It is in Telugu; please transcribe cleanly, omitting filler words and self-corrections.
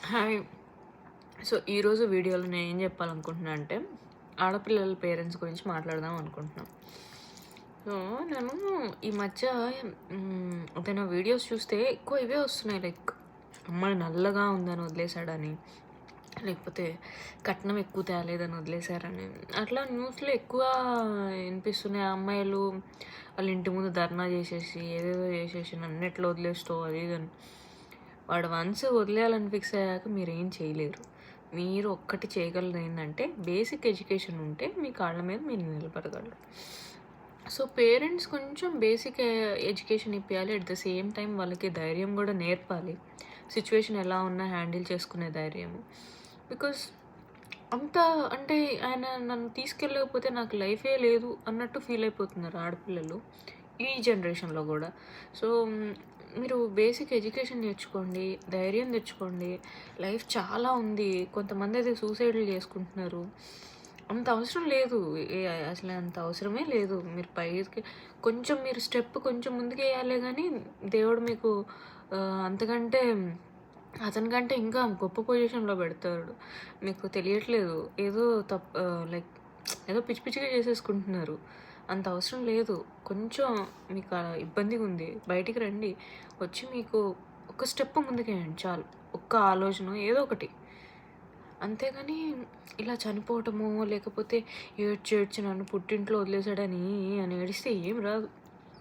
హాయ్. సో, ఈరోజు వీడియోలో నేనేం చెప్పాలనుకుంటున్నా అంటే, ఆడపిల్లల పేరెంట్స్ గురించి మాట్లాడదాం అనుకుంటున్నా. సో, నేను ఈ మధ్య ఏదైనా వీడియోస్ చూస్తే ఎక్కువ ఇవే వస్తున్నాయి. లైక్ అమ్మాయి నల్లగా ఉందని వదిలేసాడని, లేకపోతే కట్నం ఎక్కువ తేలేదని వదిలేసారని, అట్లా న్యూస్‌లో ఎక్కువ వినిపిస్తున్నాయి. ఆ అమ్మాయిలు వాళ్ళ ఇంటి ముందు ధర్నా చేసేసి, ఏదేదో చేసేసి నన్నెట్లా వదిలేస్తావు అది ఇది అని. వాడు వన్స్ వదిలేయాలని ఫిక్స్ అయ్యాక మీరేం చేయలేరు. మీరు ఒక్కటి చేయగలరు ఏంటంటే బేసిక్ ఎడ్యుకేషన్ ఉంటే మీ కాళ్ళ మీద మీరు నిలబడగలరు. సో పేరెంట్స్ కొంచెం బేసిక్ ఎడ్యుకేషన్ ఇప్పించాలి. అట్ ద సేమ్ టైం వాళ్ళకి ధైర్యం కూడా నేర్పాలి. సిచ్యువేషన్ ఎలా ఉన్నా హ్యాండిల్ చేసుకునే ధైర్యము. బికాస్ అంత అంటే ఆయన నన్ను తీసుకెళ్ళకపోతే నాకు లైఫే లేదు అన్నట్టు ఫీల్ అయిపోతున్నారు ఆడపిల్లలు ఈ జనరేషన్‌లో గూడా. సో, మీరు బేసిక్ ఎడ్యుకేషన్ నేర్చుకోండి, ధైర్యం తెచ్చుకోండి. లైఫ్ చాలా ఉంది. కొంతమందయితే సూసైడ్‌లు చేసుకుంటున్నారు. అంత అవసరం లేదు. ఏ అసలు అంత అవసరమే లేదు. మీరు పైకి కొంచెం మీరు స్టెప్ కొంచెం ముందుకేయాలే గానీ, దేవుడు మీకు అంతకంటే అతనికంటే ఇంకా గొప్ప పొజిషన్‌లో పెడతాడు. మీకు తెలియట్లేదు. ఏదో లైక్ ఏదో పిచ్చి పిచ్చిగా చేసేసుకుంటున్నారు. అంత అవసరం లేదు. కొంచెం మీకు ఇబ్బందిగుంది. బయటికి రండి. వచ్చి మీకు ఒక స్టెప్ ముందుకేయండి చాలు. ఒక్క ఆలోచన ఏదో ఒకటి. అంతేగాని ఇలా చనిపోవటమో, లేకపోతే ఏడ్చి ఏడ్చి నన్ను పుట్టింట్లో వదిలేసాడని అని ఏడిస్తే ఏం రాదు.